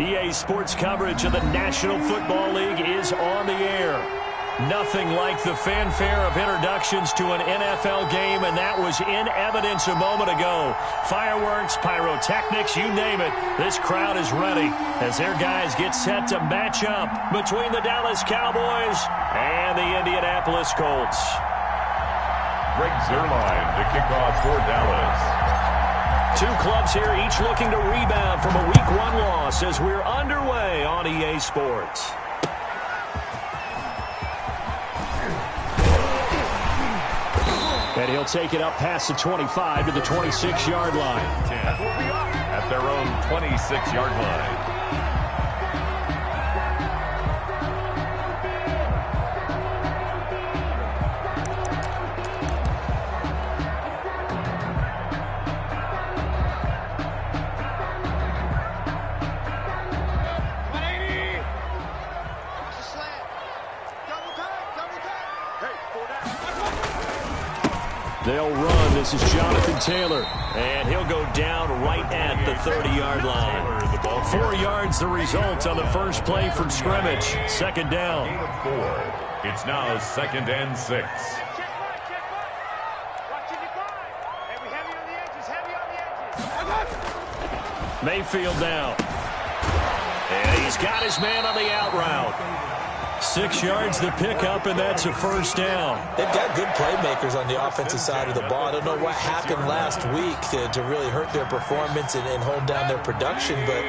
EA Sports coverage of the National Football League is on the air. Nothing like the fanfare of introductions to an NFL game, and that was in evidence a moment ago. Fireworks, pyrotechnics, you name it. This crowd is ready as their guys get set to match up between the Dallas Cowboys and the Indianapolis Colts. Greg Zuerlein to kick off for Dallas. Two clubs here, each looking to rebound from a Week 1 loss as we're underway on EA Sports. And he'll take it up past the 25 to the 26-yard line. At their own 26-yard line. They'll run. This is Jonathan Taylor. And he'll go down right at the 30-yard line. 4 yards the result on the first play from scrimmage. Second down. It's now 2nd and 6. Mayfield now. And he's got his man on the out route. 6 yards the pickup, and that's a first down. They've got good playmakers on the offensive side of the ball. I don't know what happened last week to really hurt their performance and hold down their production, but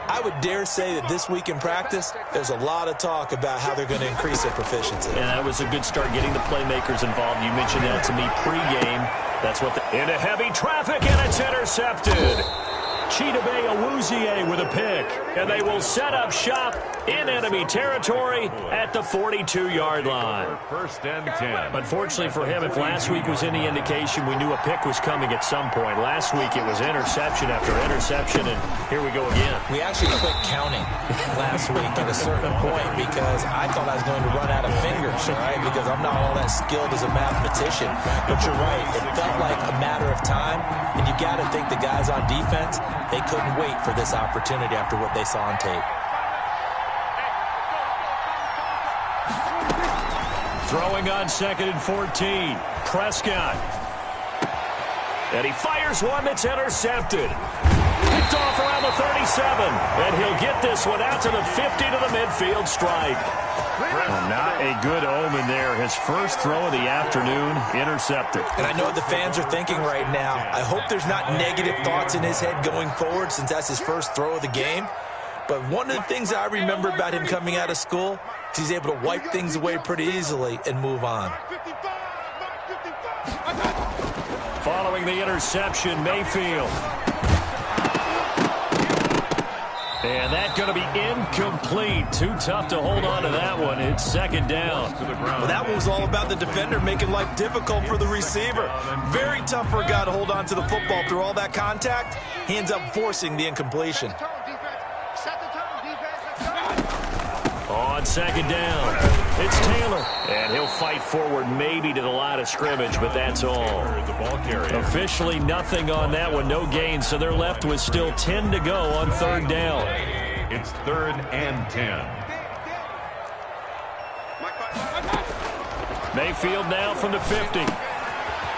I would dare say that this week in practice, there's a lot of talk about how they're going to increase their proficiency. And that was a good start, getting the playmakers involved. You mentioned that to me pregame. That's what into heavy traffic, and it's intercepted. Chidobe Awuzie with a pick, and they will set up shop in enemy territory at the 42-yard line. First and 10. Unfortunately for him, if last week was any indication, we knew a pick was coming at some point. Last week it was interception after interception, and here we go again. We actually quit counting last week at a certain point because I thought I was going to run out of fingers, all right, because I'm not all that skilled as a mathematician. But you're right, it felt like a matter of time, and you got to think the guys on defense, they couldn't wait for this opportunity after what they saw on tape. Throwing on 2nd and 14. Prescott. And he fires one that's intercepted. Picked off around the 37. And he'll get this one out to the 50 to the midfield stripe. Well, not a good omen there. His first throw of the afternoon, intercepted. And I know what the fans are thinking right now. I hope there's not negative thoughts in his head going forward since that's his first throw of the game. But one of the things I remember about him coming out of school is he's able to wipe things away pretty easily and move on. Following the interception, Mayfield. And that's going to be incomplete. Too tough to hold on to that one. It's second down. Well, that one was all about the defender making life difficult for the receiver. Very tough for a guy to hold on to the football through all that contact. He ends up forcing the incompletion. On second down, it's Taylor. And he'll fight forward maybe to the line of scrimmage, but that's all. Officially nothing on that one, no gain, so they're left with still 10 to go on third down. It's 3rd and 10. Mayfield now from the 50.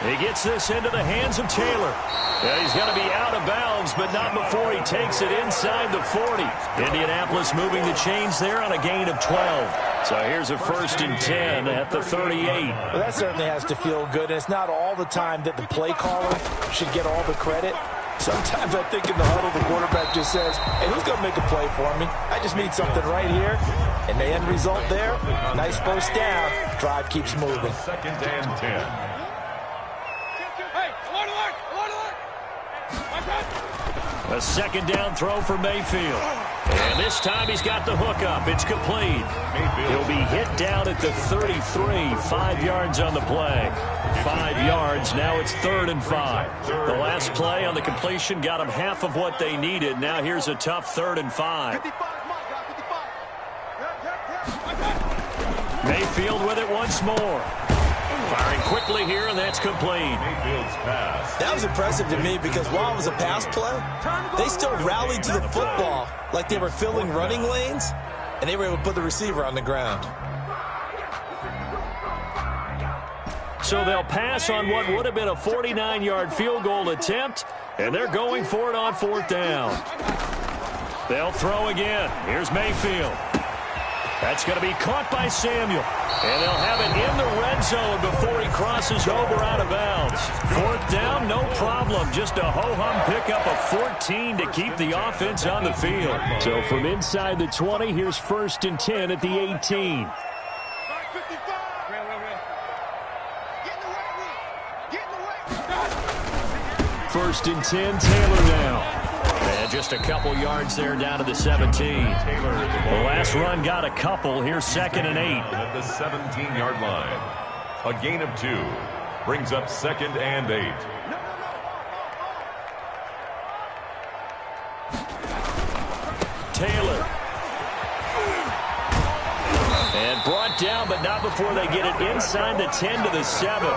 He gets this into the hands of Taylor. And he's going to be out of bounds, but not before he takes it inside the 40. Indianapolis moving the chains there on a gain of 12. So here's a 1st and 10 at the 38. Well, that certainly has to feel good. And it's not all the time that the play caller should get all the credit. Sometimes I think in the huddle, the quarterback just says, hey, who's going to make a play for me? I just need something right here. And the end result there, nice first down. Drive keeps moving. 2nd and 10. A second down throw for Mayfield. And this time he's got the hook up. It's complete. He'll be hit down at the 33. 5 yards on the play. 5 yards. Now it's 3rd and 5. The last play on the completion got them half of what they needed. Now here's a tough 3rd and 5. Mayfield with it once more. Firing quickly here, and that's complete. That was impressive to me because while it was a pass play, they still rallied to the football like they were filling running lanes, and they were able to put the receiver on the ground. So they'll pass on what would have been a 49-yard field goal attempt, and they're going for it on 4th down. They'll throw again. Here's Mayfield. That's going to be caught by Samuel. And they'll have it in the red zone before he crosses over out of bounds. 4th down, no problem. Just a ho-hum pickup of 14 to keep the offense on the field. So from inside the 20, here's 1st and 10 at the 18. First and 10, Taylor now. And just a couple yards there down to the 17. The last run got a couple. Here's 2nd and 8. At the 17-yard line. A gain of 2. Brings up 2nd and 8. Taylor. And brought down, but not before they get it inside the 10 to the 7.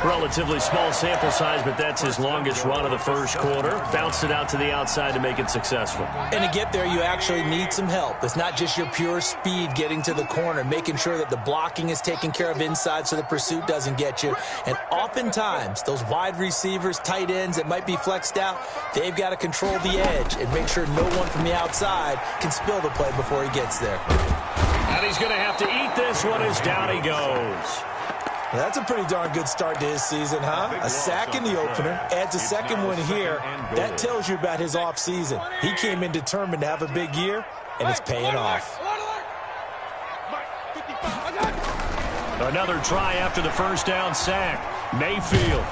Relatively small sample size, but that's his longest run of the first quarter. Bounced it out to the outside to make it successful. And to get there, you actually need some help. It's not just your pure speed getting to the corner, making sure that the blocking is taken care of inside so the pursuit doesn't get you. And oftentimes, those wide receivers, tight ends that might be flexed out, they've got to control the edge and make sure no one from the outside can spill the play before he gets there. And he's going to have to eat this one as down he goes. Well, that's a pretty darn good start to his season, huh? A sack in the opener, adds a second one here. That tells you about his offseason. He came in determined to have a big year, and it's paying off. Another try after the first down sack. Mayfield.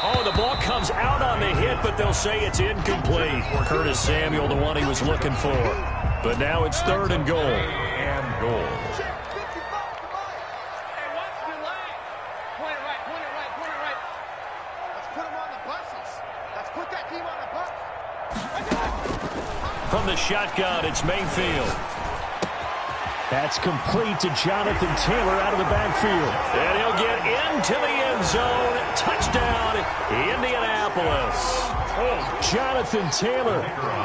Oh, the ball comes out on the hit, but they'll say it's incomplete. Curtis Samuel, the one he was looking for. But now it's 3rd and goal. And goal. From the shotgun, it's Mayfield. That's complete to Jonathan Taylor out of the backfield. And he'll get into the end zone. Touchdown, Indianapolis. Jonathan Taylor,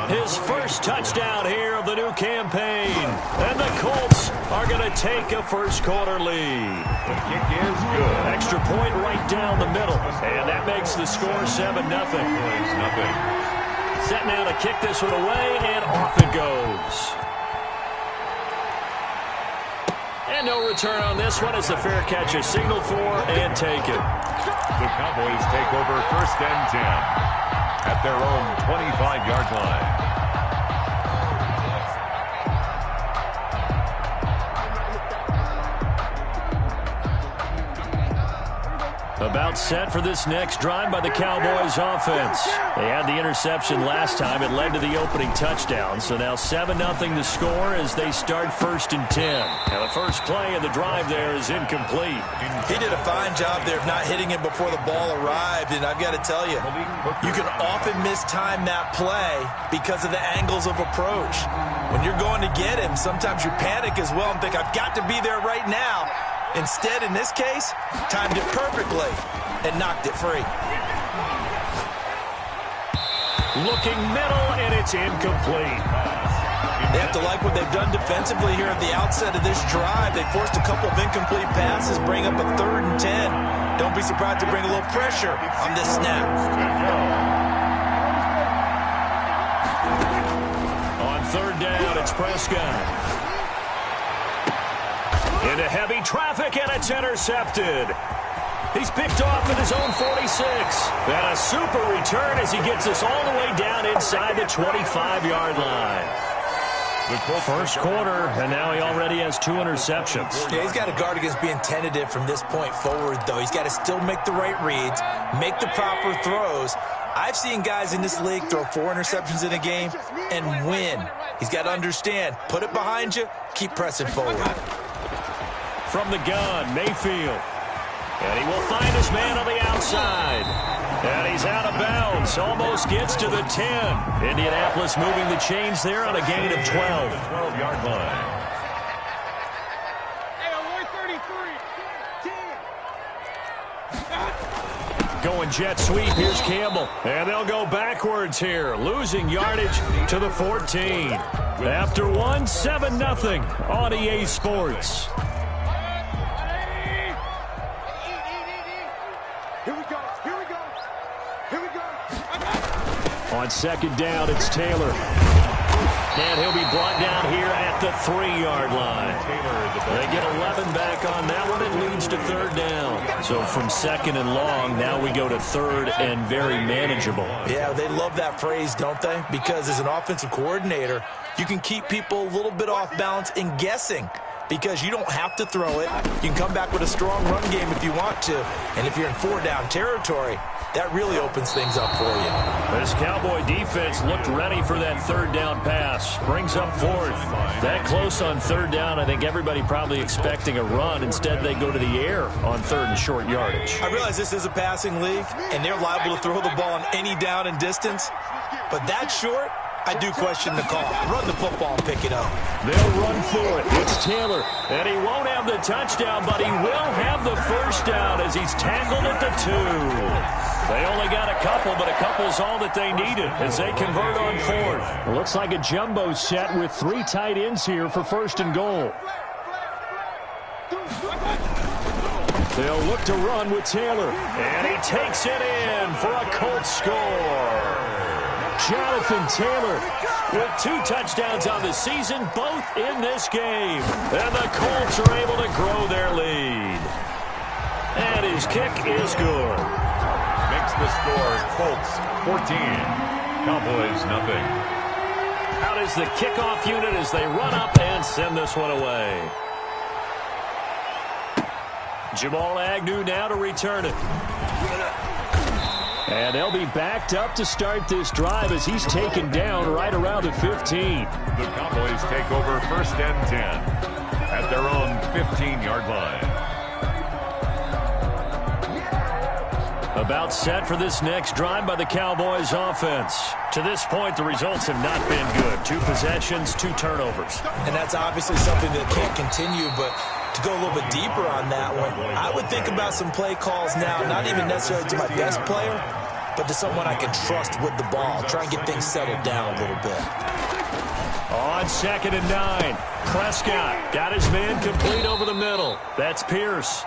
his first touchdown here of the new campaign. And the Colts are going to take a first quarter lead. The kick is good. Extra point right down the middle. And that makes the score 7-0. Set now to kick this one away, and off it goes. And no return on this one as the fair catch is signaled for and taken. The Cowboys take over 1st and 10 at their own 25-yard line. About set for this next drive by the Cowboys offense. They had the interception last time. It led to the opening touchdown. So now 7-0 the score as they start 1st and 10. Now the first play of the drive there is incomplete. He did a fine job there of not hitting him before the ball arrived. And I've got to tell you, you can often mistime that play because of the angles of approach. When you're going to get him, sometimes you panic as well and think, I've got to be there right now. Instead, in this case, timed it perfectly and knocked it free. Looking middle, and it's incomplete. They have to like what they've done defensively here at the outset of this drive. They forced a couple of incomplete passes, bring up a 3rd and 10. Don't be surprised to bring a little pressure on this snap. On 3rd down, it's Prescott. Into heavy traffic, and it's intercepted. He's picked off at his own 46. And a super return as he gets us all the way down inside the 25-yard line. First quarter, and now he already has 2 interceptions. Yeah, he's got to guard against being tentative from this point forward, though. He's got to still make the right reads, make the proper throws. I've seen guys in this league throw 4 interceptions in a game and win. He's got to understand, put it behind you, keep pressing forward. From the gun, Mayfield. And he will find his man on the outside. And he's out of bounds. Almost gets to the 10. Indianapolis moving the chains there on a gain of 12. 12-yard line. Going jet sweep. Here's Campbell. And they'll go backwards here. Losing yardage to the 14. After one, 7-0 on EA Sports. On second down, it's Taylor. And he'll be brought down here at the 3-yard line. They get 11 back on that one. It leads to third down. So from second and long, now we go to third and very manageable. Yeah, they love that phrase, don't they? Because as an offensive coordinator, you can keep people a little bit off balance and guessing. Because you don't have to throw it. You can come back with a strong run game if you want to. And if you're in 4-down territory, that really opens things up for you. This Cowboy defense looked ready for that third down pass. Brings up fourth. That close on third down, I think everybody probably expecting a run. Instead, they go to the air on third and short yardage. I realize this is a passing league, and they're liable to throw the ball on any down and distance. But that short, I do question the call. Run the football and pick it up. They'll run for it. It's Taylor. And he won't have the touchdown, but he will have the first down as he's tackled at the 2. They only got a couple, but a couple's all that they needed as they convert on fourth. It looks like a jumbo set with 3 tight ends here for first and goal. They'll look to run with Taylor. And he takes it in for a Colts score. Jonathan Taylor with 2 touchdowns on the season, both in this game. And the Colts are able to grow their lead. And his kick is good. Makes the score Colts 14, Cowboys nothing. Out is the kickoff unit as they run up and send this one away. Jamal Agnew now to return it. And they'll be backed up to start this drive as he's taken down right around the 15. The Cowboys take over first and 10 at their own 15-yard line. About set for this next drive by the Cowboys offense. To this point, the results have not been good. 2 possessions, 2 turnovers. And that's obviously something that can't continue, but to go a little bit deeper on that one, I would think about some play calls now, not even necessarily to my best player, but to someone I can trust with the ball. Try and get things settled down a little bit. On second and 9, Prescott got his man complete over the middle. That's Pierce.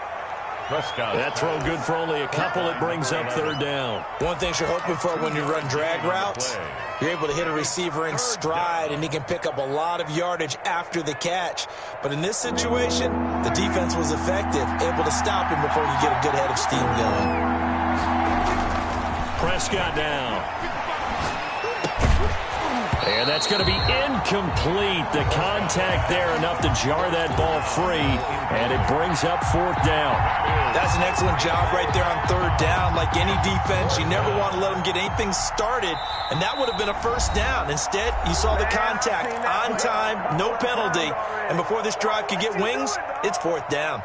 Prescott. That throw good for only a couple. It brings up third down. One thing you're hoping for when you run drag routes, you're able to hit a receiver in stride, and he can pick up a lot of yardage after the catch. But in this situation, the defense was effective, able to stop him before he get a good head of steam going. Prescott down. And that's going to be incomplete. The contact there enough to jar that ball free, and it brings up fourth down. That's an excellent job right there on third down. Like any defense, you never want to let them get anything started, and that would have been a first down. Instead, you saw the contact on time, no penalty, and before this drive could get wings, it's fourth down.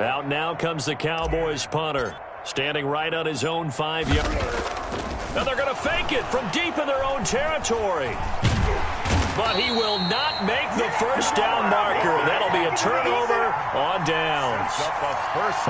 Out now comes the Cowboys punter, standing right on his own 5-yard. Now they're going to fake it from deep in their own territory. But he will not make the first down marker. That'll be a turnover on downs.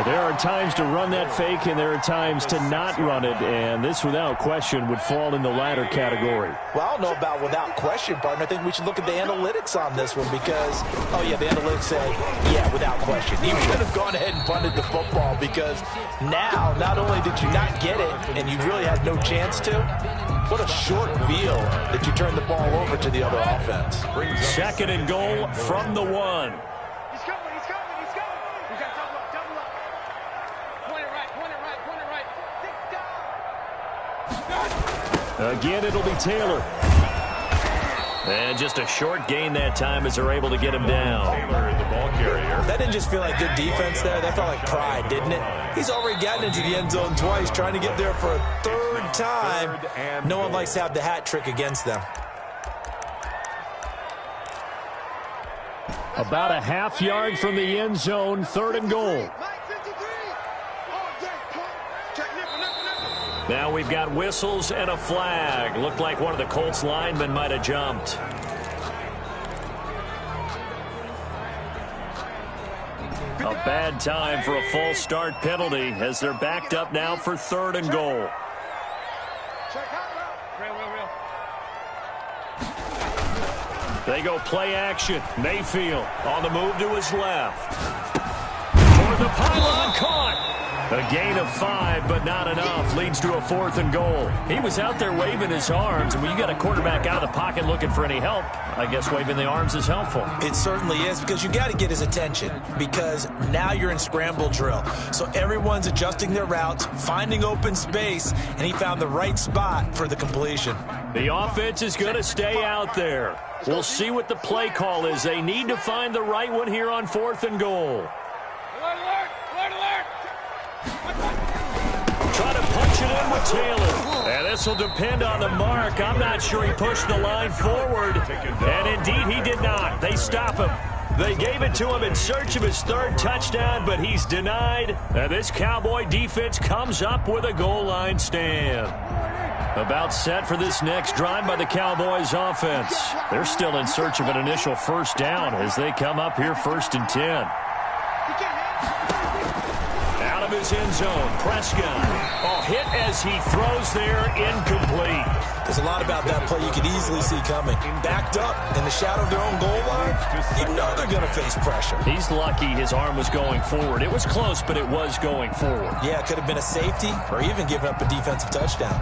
There are times to run that fake, and there are times to not run it. And this, without question, would fall in the latter category. Well, I don't know about without question, partner. I think we should look at the analytics on this one because, oh, yeah, the analytics say, yeah, without question. You should have gone ahead and punted the football because now, not only did you not get it and you really had no chance to, what a short field that you turn the ball over to the other offense. Second and goal from the 1. He's coming, he's coming, he's coming. We got double up. Point it right. Again, it'll be Taylor. And just a short gain that time as they're able to get him down. Taylor, the ball carrier. That didn't just feel like good defense there. That felt like pride, didn't it? He's already gotten into the end zone twice, trying to get there for a third time. No one likes to have the hat trick against them. About a half yard from the end zone, third and goal. Now we've got whistles and a flag. Looked like one of the Colts linemen might have jumped. A bad time for a false start penalty as they're backed up now for 3rd and goal. They go play action. Mayfield on the move to his left. Toward the pylon, caught. A gain of 5, but not enough. Leads to a 4th and goal. He was out there waving his arms, and when you got a quarterback out of the pocket looking for any help, I guess waving the arms is helpful. It certainly is, because you got to get his attention, because now you're in scramble drill. So everyone's adjusting their routes, finding open space, and he found the right spot for the completion. The offense is going to stay out there. We'll see what the play call is. They need to find the right one here on 4th and goal. Try to punch it in with Taylor. And this will depend on the mark. I'm not sure he pushed the line forward. And indeed, he did not. They stop him. They gave it to him in search of his 3rd touchdown, but he's denied. And this Cowboy defense comes up with a goal line stand. About set for this next drive by the Cowboys offense. They're still in search of an initial 1st down as they come up here 1st and 10. Out of his end zone, Prescott. Oh, hit as he throws there, incomplete. There's a lot about that play you could easily see coming. Backed up in the shadow of their own goal line, you know they're going to face pressure. He's lucky his arm was going forward. It was close, but it was going forward. Yeah, it could have been a safety or even given up a defensive touchdown.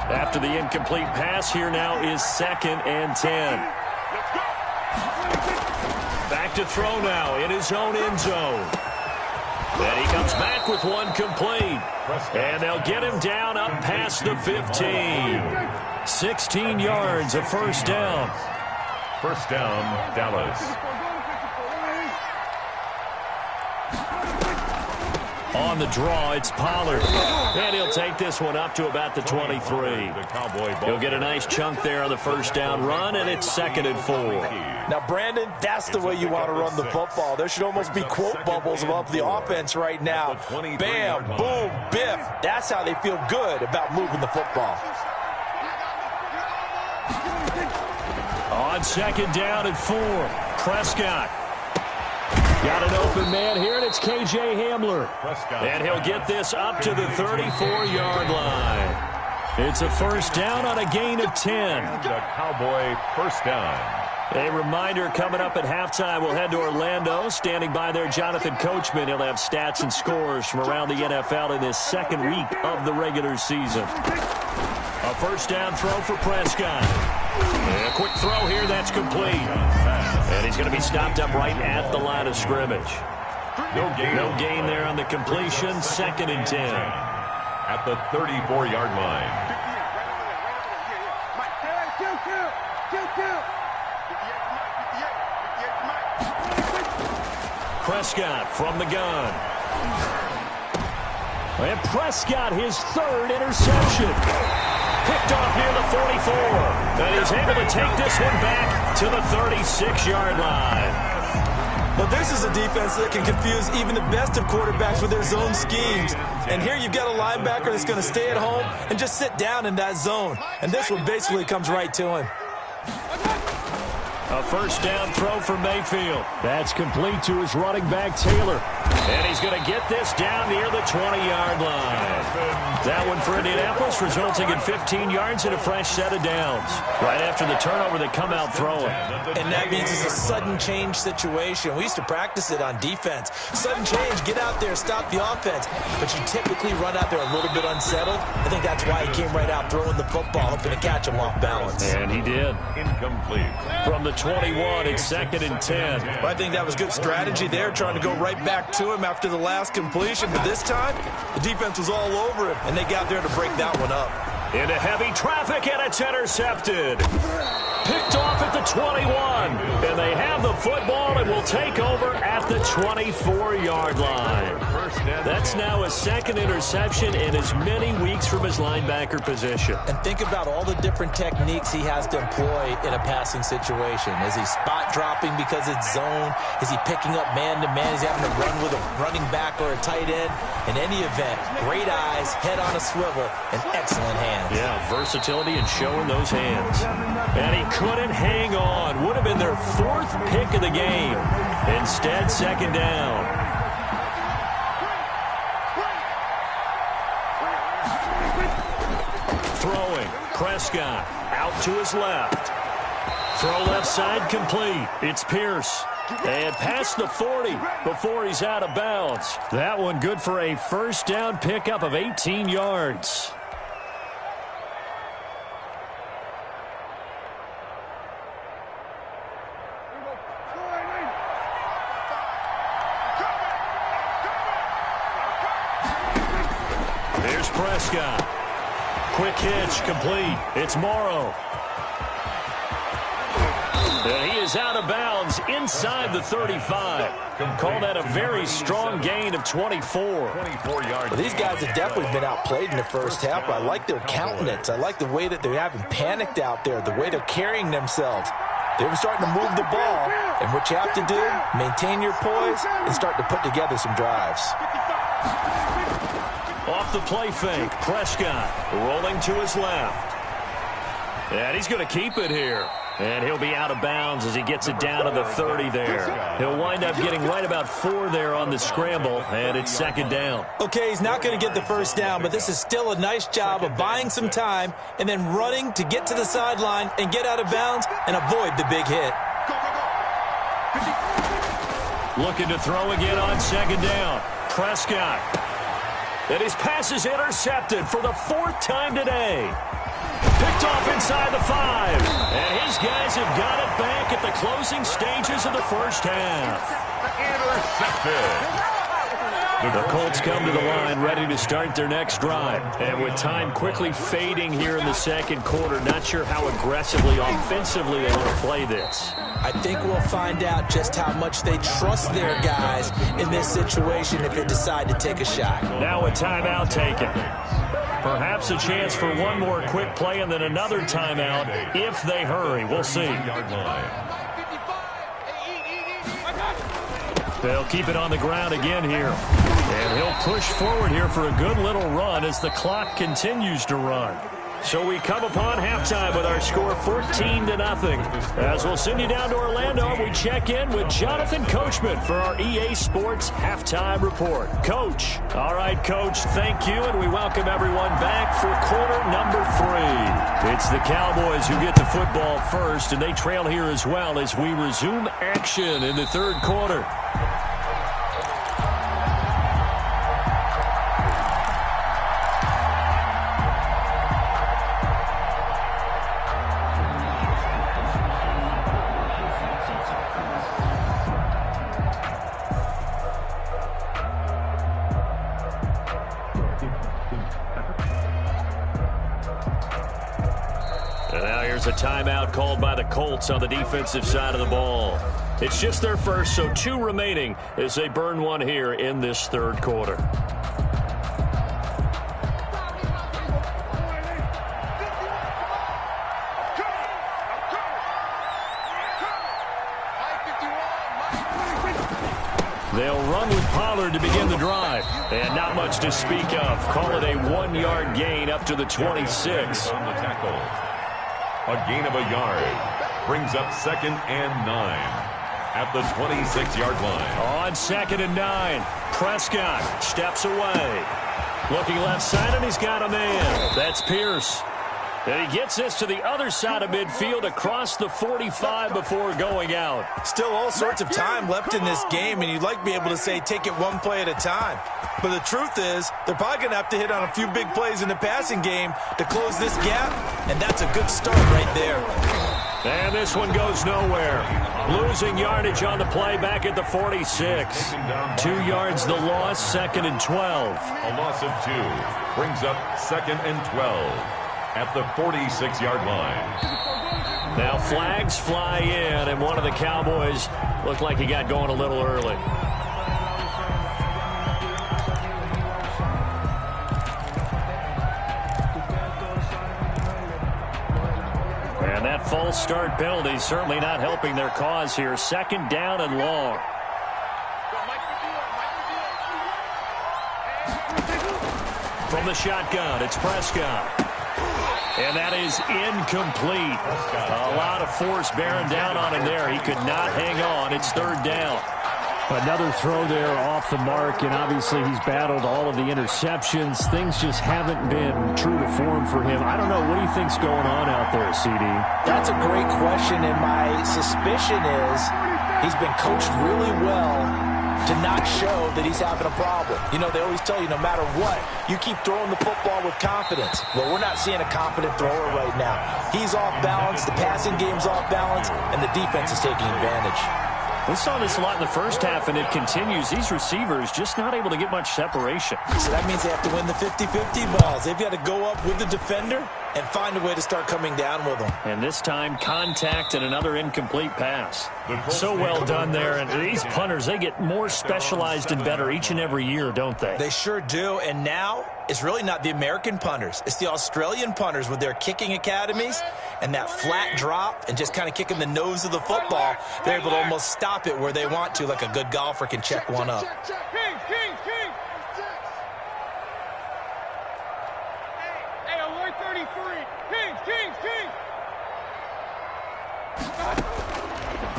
After the incomplete pass, here now is 2nd and 10. Back to throw now in his own end zone. And he comes back with one complete. And they'll get him down up past the 15. 16 yards, a 1st down. 1st down, Dallas. On the draw, it's Pollard. And he'll take this one up to about the 23. He'll get a nice chunk there on the 1st down run, and it's 2nd and 4. Now, Brandon, that's the way you want to run the football. There should almost be quote bubbles above the offense right now. Bam, boom, biff. That's how they feel good about moving the football. On 2nd down and 4, Prescott. Got an open man here, and it's K.J. Hamler. And he'll get this up to the 34-yard line. It's a 1st down on a gain of 10. The Cowboy 1st down. A reminder coming up at halftime, we'll head to Orlando. Standing by there, Jonathan Coachman. He'll have stats and scores from around the NFL in this 2nd week of the regular season. A 1st down throw for Prescott. And a quick throw here, that's complete. And he's going to be stopped up right at the line of scrimmage. No gain there on the completion. 2nd and 10. At the 34-yard line. Prescott from the gun. And Prescott, his 3rd interception. Picked off near the 44. And he's able to take this one back to the 36-yard line. But this is a defense that can confuse even the best of quarterbacks with their zone schemes. And here you've got a linebacker that's going to stay at home and just sit down in that zone. And this one basically comes right to him. A 1st down throw for Mayfield. That's complete to his running back, Taylor. And he's going to get this down near the 20-yard line. That one for Indianapolis, resulting in 15 yards and a fresh set of downs. Right after the turnover, they come out throwing. And that means it's a sudden change situation. We used to practice it on defense. Sudden change, get out there, stop the offense. But you typically run out there a little bit unsettled. I think that's why he came right out throwing the football, hoping to catch him off balance. And he did. Incomplete. From the 21, it's 2nd and 10. Well, I think that was good strategy there, trying to go right back to him after the last completion. But this time, the defense was all over him, and they got there to break that one up. Into heavy traffic, and it's intercepted. Picked off at the 21. And they have the football and will take over at the 24-yard line. That's now a 2nd interception in as many weeks from his linebacker position. And think about all the different techniques he has to employ in a passing situation. Is he spot dropping because it's zone? Is he picking up man-to-man? Is he having to run with a running back or a tight end? In any event, great eyes, head on a swivel, and excellent hands. Yeah, versatility and showing those hands. And he couldn't hang on. Would have been their 4th pick of the game. Instead, 2nd down. Throwing. Prescott out to his left. Throw left side complete. It's Pierce. And past the 40 before he's out of bounds. That one good for a first down pickup of 18 yards. There's Prescott. Quick hitch complete. It's Morrow. And he is out of bounds inside the 35. Call that a very strong gain of 24. 24 yards. Well, these guys have definitely been outplayed in the first half. I like their countenance. I like the way that they haven't panicked out there, the way they're carrying themselves. They were starting to move the ball. And what you have to do, maintain your poise and start to put together some drives. Off the play fake, Prescott rolling to his left. And he's going to keep it here. And he'll be out of bounds as he gets it down to the 30 there. He'll wind up getting right about 4 there on the scramble, and it's 2nd down. Okay, he's not going to get the first down, but this is still a nice job of buying some time and then running to get to the sideline and get out of bounds and avoid the big hit. Looking to throw again on 2nd down. Prescott. And his pass is intercepted for the 4th time today. Picked off inside the 5. And his guys have got it back at the closing stages of the first half. Intercepted. The Colts come to the line ready to start their next drive. And with time quickly fading here in the 2nd quarter, not sure how aggressively, offensively they want to play this. I think we'll find out just how much they trust their guys in this situation if they decide to take a shot. Now a timeout taken. Perhaps a chance for one more quick play and then another timeout if they hurry. We'll see. They'll keep it on the ground again here. And he'll push forward here for a good little run as the clock continues to run. So we come upon halftime with our score 14-0. As we'll send you down to Orlando, we check in with Jonathan Coachman for our EA Sports Halftime Report. Coach. All right, Coach, thank you, and we welcome everyone back for quarter number 3. It's the Cowboys who get the football first, and they trail here as well as we resume action in the 3rd quarter. A timeout called by the Colts on the defensive side of the ball. It's just their first, so 2 remaining as they burn one here in this 3rd quarter. They'll run with Pollard to begin the drive. And not much to speak of. Call it a 1-yard gain up to the 26. On the tackle. A gain of a yard. Brings up 2nd and 9 at the 26-yard line. On 2nd and 9. Prescott steps away. Looking left side, and he's got a man. That's Pierce. And he gets this to the other side of midfield across the 45 before going out. Still all sorts of time left in this game, and you'd like to be able to say take it one play at a time. But the truth is, they're probably going to have to hit on a few big plays in the passing game to close this gap, and that's a good start right there. And this one goes nowhere. Losing yardage on the play back at the 46. 2 yards the loss, 2nd and 12. A loss of 2. Brings up 2nd and 12 at the 46-yard line. Now flags fly in, and one of the Cowboys looked like he got going a little early. And that false start penalty certainly not helping their cause here. 2nd down and long. From the shotgun, it's Prescott. And that is incomplete. A lot of force bearing down on him there. He could not hang on. It's third down. Another throw there off the mark, and obviously he's battled all of the interceptions. Things just haven't been true to form for him. I don't know. What do you think's going on out there, CD? That's a great question, and my suspicion is he's been coached really well to not show that he's having a problem. You know, they always tell you no matter what, you keep throwing the football with confidence. Well, we're not seeing a confident thrower right now. He's off balance, the passing game's off balance, and the defense is taking advantage. We saw this a lot in the first half, and it continues. These receivers just not able to get much separation. So that means they have to win the 50-50 balls. They've got to go up with the defender and find a way to start coming down with them. And this time, contact and another incomplete pass. So well done there. And these punters, they get more specialized and better each and every year, don't they? They sure do. And now it's really not the American punters. It's the Australian punters with their kicking academies and that flat drop and just kind of kicking the nose of the football. They're able to almost stop it where they want to, like a good golfer can check one up. Hey, alert 33. Kings.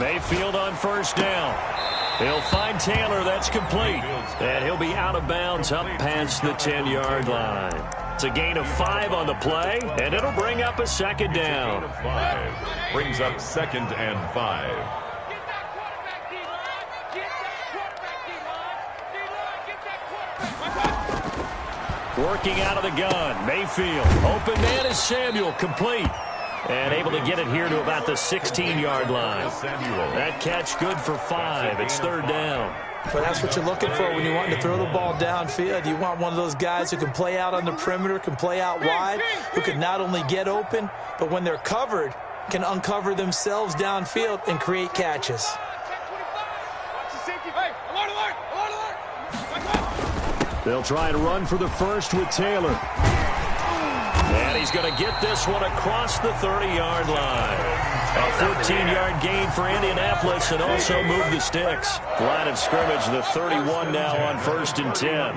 Mayfield on first down. He'll find Taylor. That's complete. And he'll be out of bounds up past the 10-yard line. It's a gain of 5 on the play, and it'll bring up a second down. Brings up 2nd and 5. Get that quarterback, D-line. Get that quarterback, D-line. D-line, get that quarterback. Working out of the gun. Mayfield. Open man is Samuel. Complete. And able to get it here to about the 16-yard line. That catch good for 5. It's third down. But that's what you're looking for when you want to throw the ball downfield. You want one of those guys who can play out on the perimeter, can play out wide, who can not only get open, but when they're covered, can uncover themselves downfield and create catches. They'll try to run for the first with Taylor. And he's going to get this one across the 30-yard line. A 14-yard gain for Indianapolis and also move the sticks. Line of scrimmage, the 31 now on 1st and 10.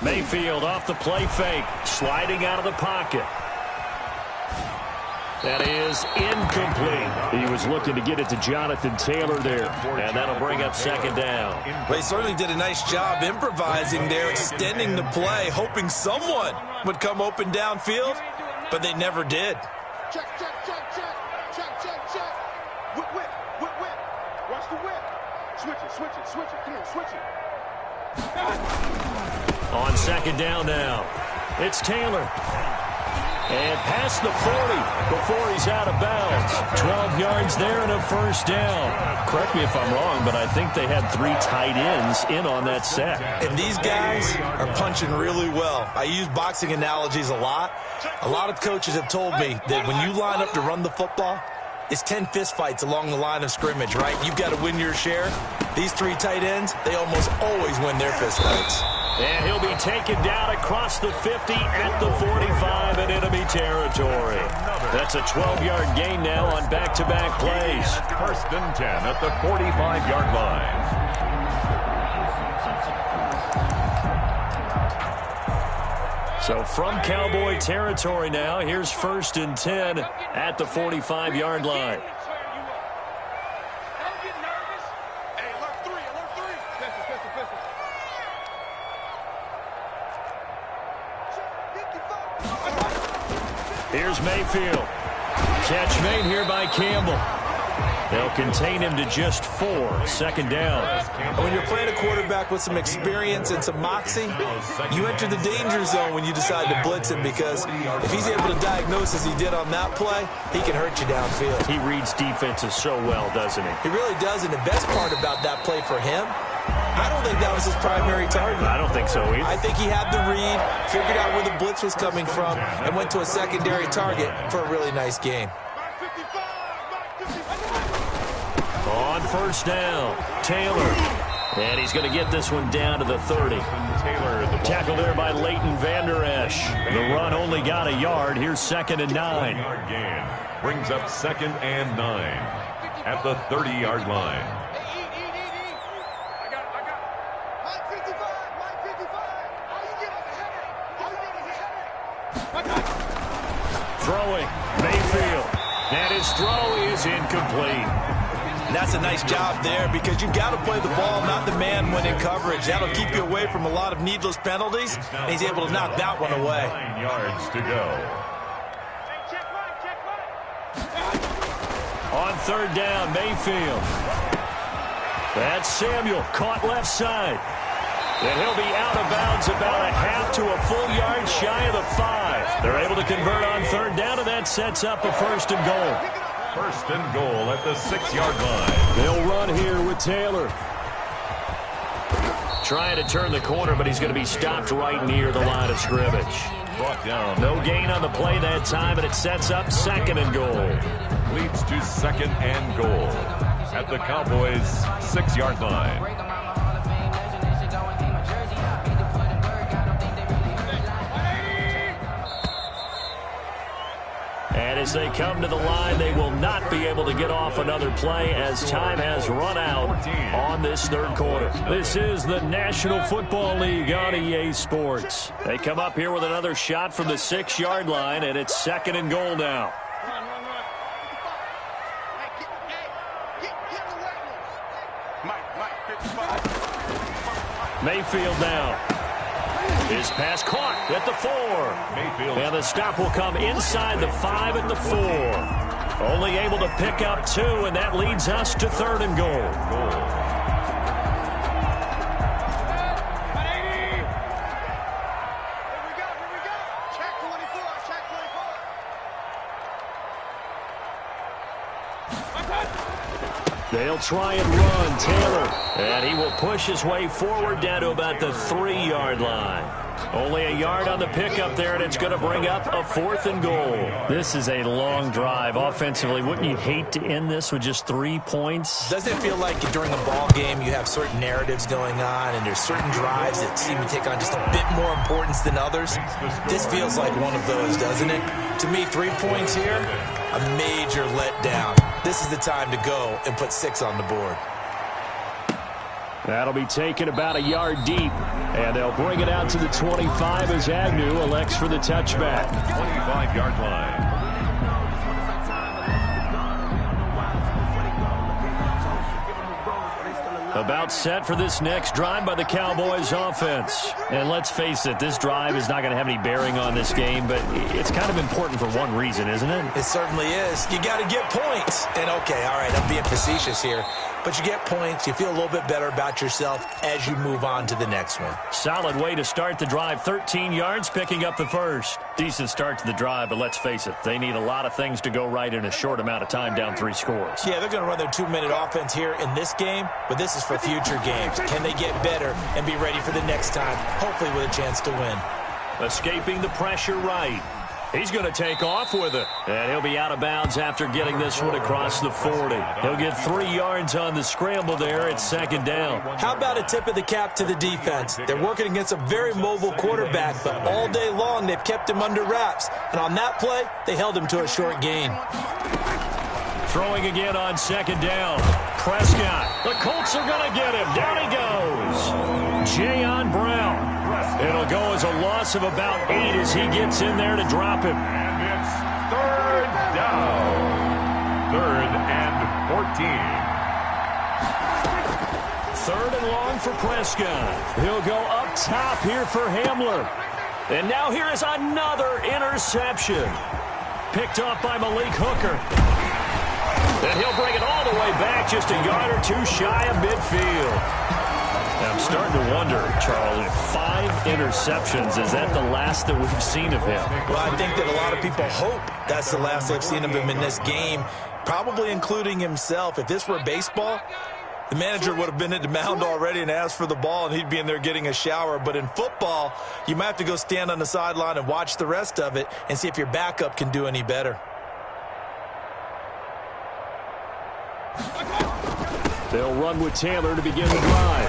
Mayfield off the play fake, sliding out of the pocket. That is incomplete. He was looking to get it to Jonathan Taylor there, and that'll bring up second down. They certainly did a nice job improvising there, extending the play, hoping someone would come open downfield, but they never did. Check. Whip. Watch the whip. Switch it. Come on, switch it. On second down now, it's Taylor. And past the 40 before he's out of bounds. 12 yards there and a first down. Correct me if I'm wrong, but I think they had 3 tight ends in on that set. And these guys are punching really well. I use boxing analogies a lot. A lot of coaches have told me that when you line up to run the football, it's 10 fistfights along the line of scrimmage, right? You've got to win your share. These 3 tight ends, they almost always win their fistfights. And he'll be taken down across the 50 at the 45 in enemy territory. That's a 12-yard gain now on back-to-back plays. 1st and 10 at the 45-yard line. So from Cowboy territory now, here's 1st and 10 at the 45-yard line. Here's Mayfield. Catch made here by Campbell. They'll contain him to just 4. Second down. When you're playing a quarterback with some experience and some moxie, you enter the danger zone when you decide to blitz him, because if he's able to diagnose as he did on that play, he can hurt you downfield. He reads defenses so well, doesn't he? He really does, and the best part about that play for him, I don't think that was his primary target. I don't think so either. I think he had the read, figured out where the blitz was coming from, and went to a secondary target for a really nice gain. On first down, Taylor. And he's going to get this one down to the 30. Tackled there by Leighton Vander Esch. The run only got a yard. Here's 2nd and 9. Brings up 2nd and 9 at the 30-yard line. I got it. Mike 55. How you get up ahead Throwing, Mayfield. And his throw is incomplete. And that's a nice job there because you've got to play the ball, not the man when in coverage. That'll keep you away from a lot of needless penalties, and he's able to knock that one away. 9 yards to go. On third down, Mayfield. That's Samuel, caught left side. And he'll be out of bounds about a half to a full yard shy of the 5. They're able to convert on third down, and that sets up a 1st and goal. 1st and goal at the 6-yard line. They'll run here with Taylor. Trying to turn the corner, but he's going to be stopped right near the line of scrimmage. Brought down. No gain on the play that time, and it sets up 2nd and goal. Leads to 2nd and goal at the Cowboys' 6-yard line. And as they come to the line, they will not be able to get off another play as time has run out on this 3rd quarter. This is the National Football League on EA Sports. They come up here with another shot from the 6-yard line, and it's 2nd and goal now. Mayfield now. His pass caught at the 4. Mayfield. And the stop will come inside the 5 at the 4. Only able to pick up 2, and that leads us to 3rd and goal. They'll try and run. Taylor. And he will push his way forward down to about the 3-yard line. Only a yard on the pickup there, and it's going to bring up a 4th and goal. This is a long drive offensively. Wouldn't you hate to end this with just 3 points? Doesn't it feel like during a ball game you have certain narratives going on and there's certain drives that seem to take on just a bit more importance than others? This feels like one of those, doesn't it? To me, 3 points here, a major letdown. This is the time to go and put 6 on the board. That'll be taken about a yard deep. And they'll bring it out to the 25 as Agnew elects for the touchback. 25-yard line. About set for this next drive by the Cowboys offense. And let's face it, this drive is not going to have any bearing on this game, but it's kind of important for one reason, isn't it? It certainly is. You got to get points. And okay, all right, I'm being facetious here. But you get points, you feel a little bit better about yourself as you move on to the next one. Solid way to start the drive, 13 yards, picking up the 1st. Decent start to the drive, but let's face it, they need a lot of things to go right in a short amount of time, down 3 scores. Yeah, they're going to run their 2-minute offense here in this game, but this is for future games. Can they get better and be ready for the next time, hopefully with a chance to win? Escaping the pressure right. He's going to take off with it. And he'll be out of bounds after getting this one across the 40. He'll get 3 yards on the scramble there at 2nd down. How about a tip of the cap to the defense? They're working against a very mobile quarterback, but all day long they've kept him under wraps. And on that play, they held him to a short gain. Throwing again on 2nd down. Prescott. The Colts are going to get him. Down he goes. Jayon Brown. It'll go as a loss of about 8 as he gets in there to drop him. And it's 3rd down. 3rd and 14. 3rd and long for Prescott. He'll go up top here for Hamler. And now here is another interception. Picked off by Malik Hooker. And he'll bring it all the way back, just a yard or 2 shy of midfield. I'm starting to wonder, Charles, 5 interceptions, is that the last that we've seen of him? Well, I think that a lot of people hope that's the last they've seen of him in this game, probably including himself. If this were baseball, the manager would have been at the mound already and asked for the ball, and he'd be in there getting a shower. But in football, you might have to go stand on the sideline and watch the rest of it and see if your backup can do any better. They'll run with Taylor to begin the drive.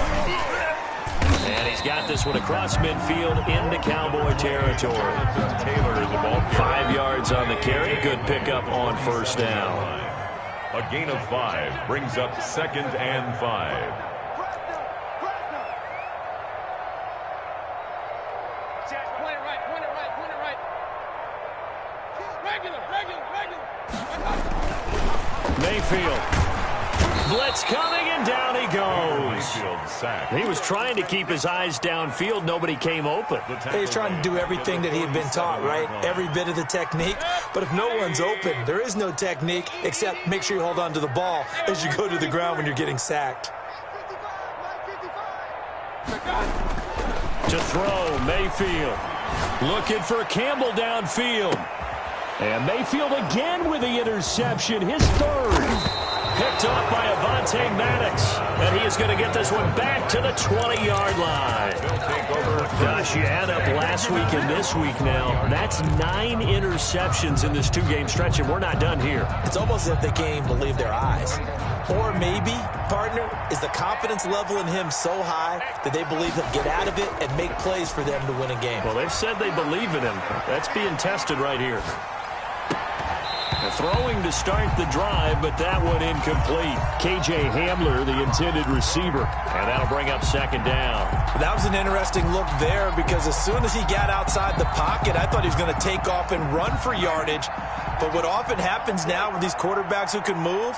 And he's got this one across midfield into Cowboy territory. Taylor is the ball carrier. 5 yards on the carry. Good pickup on 1st down. A gain of 5 brings up 2nd and 5. Mayfield. Blitz coming, and down he goes. He was trying to keep his eyes downfield. Nobody came open. He was trying to do everything that he had been taught, right? Every bit of the technique. But if no one's open, there is no technique except make sure you hold on to the ball as you go to the ground when you're getting sacked. To throw, Mayfield. Looking for Campbell downfield. And Mayfield again with the interception, his third. Picked off by Avonte Maddox. And he is going to get this one back to the 20-yard line. Gosh, you add up last week and this week now. That's 9 interceptions in this 2-game stretch, and we're not done here. It's almost as if they can't even believe their eyes. Or maybe, partner, is the confidence level in him so high that they believe he'll get out of it and make plays for them to win a game. Well, they've said they believe in him. That's being tested right here. Throwing to start the drive, but that one incomplete. K.J. Hamler, the intended receiver. And that'll bring up second down. That was an interesting look there because as soon as he got outside the pocket, I thought he was going to take off and run for yardage. But what often happens now with these quarterbacks who can move,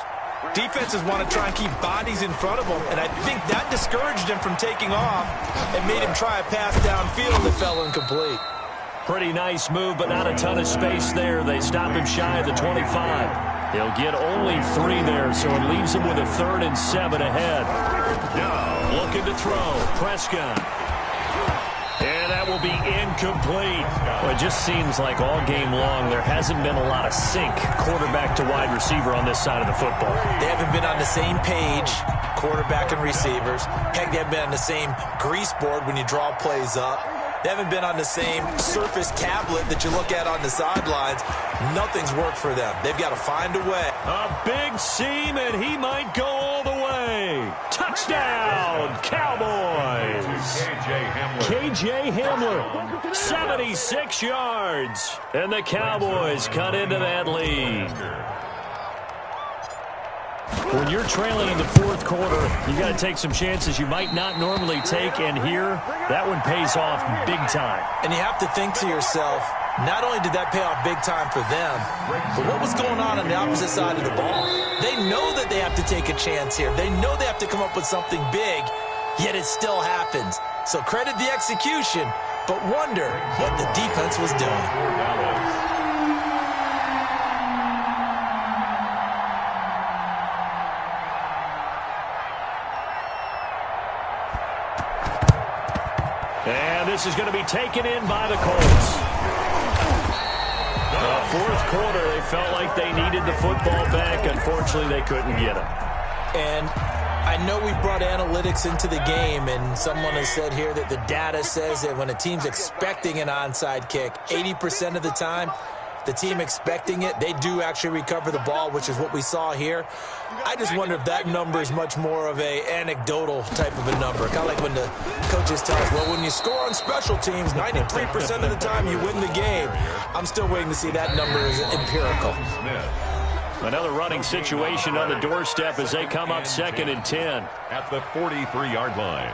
defenses want to try and keep bodies in front of them. And I think that discouraged him from taking off and made him try a pass downfield that fell incomplete. Pretty nice move, but not a ton of space there. They stop him shy of the 25. He'll get only 3 there, so it leaves him with a 3rd and 7 ahead. Now looking to throw. Prescott. And that will be incomplete. Well, it just seems like all game long there hasn't been a lot of sync quarterback to wide receiver on this side of the football. They haven't been on the same page, quarterback and receivers. Heck, they haven't been on the same grease board when you draw plays up. They haven't been on the same Surface tablet that you look at on the sidelines. Nothing's worked for them. They've got to find a way. A big seam, and he might go all the way. Touchdown, Cowboys. K.J. Hamler, 76 yards. And the Cowboys cut into that lead. When you're trailing in the 4th quarter, you got to take some chances you might not normally take, and here, that one pays off big time. And you have to think to yourself, not only did that pay off big time for them, but what was going on the opposite side of the ball? They know that they have to take a chance here. They know they have to come up with something big, yet it still happens. So credit the execution, but wonder what the defense was doing. And this is going to be taken in by the Colts. The 4th quarter, they felt like they needed the football back. Unfortunately, they couldn't get it. And I know we brought analytics into the game, and someone has said here that the data says that when a team's expecting an onside kick, 80% of the time, the team expecting it, they do actually recover the ball, which is what we saw here. I just wonder if that number is much more of a anecdotal type of a number. Kind of like when the coaches tell us, well, when you score on special teams, 93% of the time you win the game. I'm still waiting to see that number is empirical. Another running situation on the doorstep as they come up 2nd and 10. At the 43-yard line.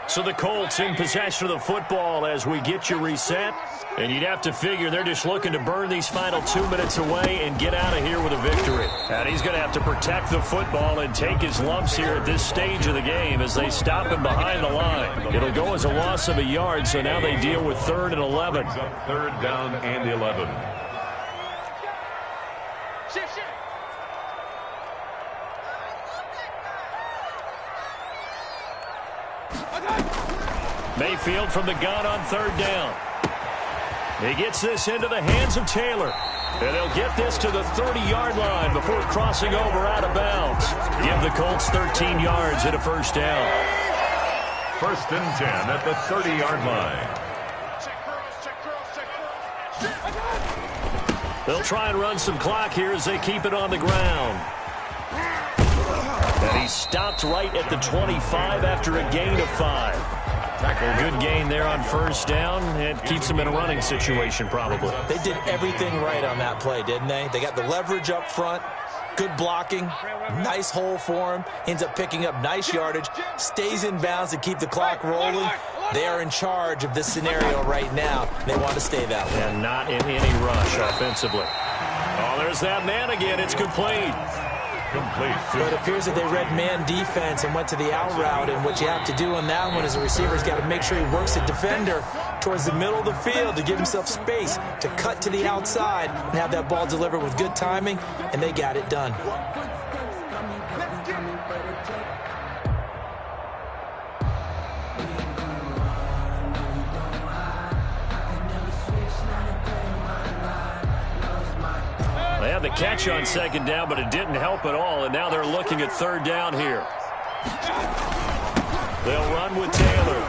So the Colts in possession of the football as we get you reset. And you'd have to figure they're just looking to burn these final 2 minutes away and get out of here with a victory. And he's going to have to protect the football and take his lumps here at this stage of the game as they stop him behind the line. It'll go as a loss of a yard, so now they deal with 3rd and 11. 3rd down and 11. Mayfield from the gun on 3rd down. He gets this into the hands of Taylor. And they'll get this to the 30-yard line before crossing over out of bounds. Give the Colts 13 yards and a 1st down. 1st and 10 at the 30-yard line. They'll try and run some clock here as they keep it on the ground. And he stopped right at the 25 after a gain of 5. Tackle, good gain there on 1st down. It keeps them in a running situation probably. They did everything right on that play, didn't they? They got the leverage up front. Good blocking, nice hole for him, ends up picking up nice yardage, stays in bounds to keep the clock rolling. They are in charge of this scenario right now. They want to stay that way. And not in any rush offensively. Oh, there's that man again. It's complete. But it appears that they read man defense and went to the out route, and what you have to do on that one is the receiver's got to make sure he works the defender towards the middle of the field to give himself space to cut to the outside and have that ball delivered with good timing, and they got it done. They had the catch on second down, but it didn't help at all, and now they're looking at third down here. They'll run with Taylor.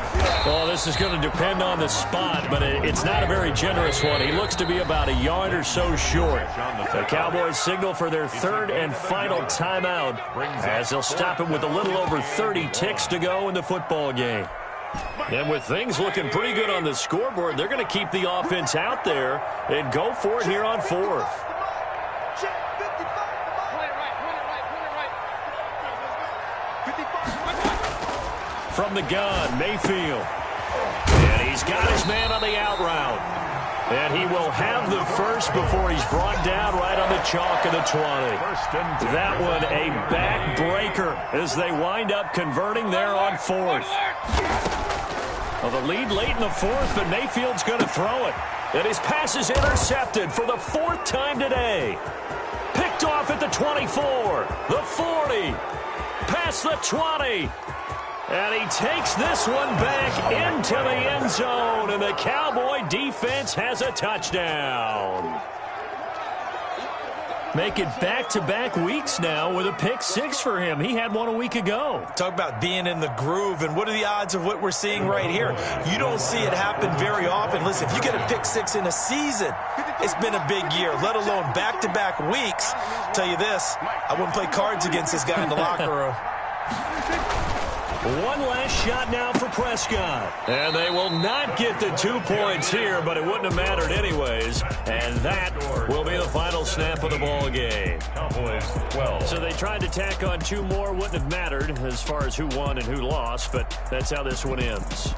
Well, this is going to depend on the spot, but it's not a very generous one. He looks to be about a yard or so short. The Cowboys signal for their third and final timeout as they'll stop it with a little over 30 ticks to go in the football game. And with things looking pretty good on the scoreboard, they're going to keep the offense out there and go for it here on fourth. From the gun, Mayfield. And he's got his man on the out route. And he will have the first before he's brought down right on the chalk of the 20. That one a backbreaker as they wind up converting there on fourth. Well, the lead late in the fourth, but Mayfield's going to throw it. And his pass is intercepted for the fourth time today. Picked off at the 24, the 40, past the 20. And he takes this one back into the end zone, and the Cowboy defense has a touchdown. Make it back-to-back weeks now with a pick six for him. He had one a week ago. Talk about being in the groove, and what are the odds of what we're seeing right here? You don't see it happen very often. Listen, if you get a pick six in a season, it's been a big year, let alone back-to-back weeks. I'll tell you this, I wouldn't play cards against this guy in the locker room. One last shot now for Prescott. And they will not get the 2 points here, but it wouldn't have mattered anyways. And that will be the final snap of the ball game. Cowboys 12. So they tried to tack on two more. Wouldn't have mattered as far as who won and who lost, but that's how this one ends.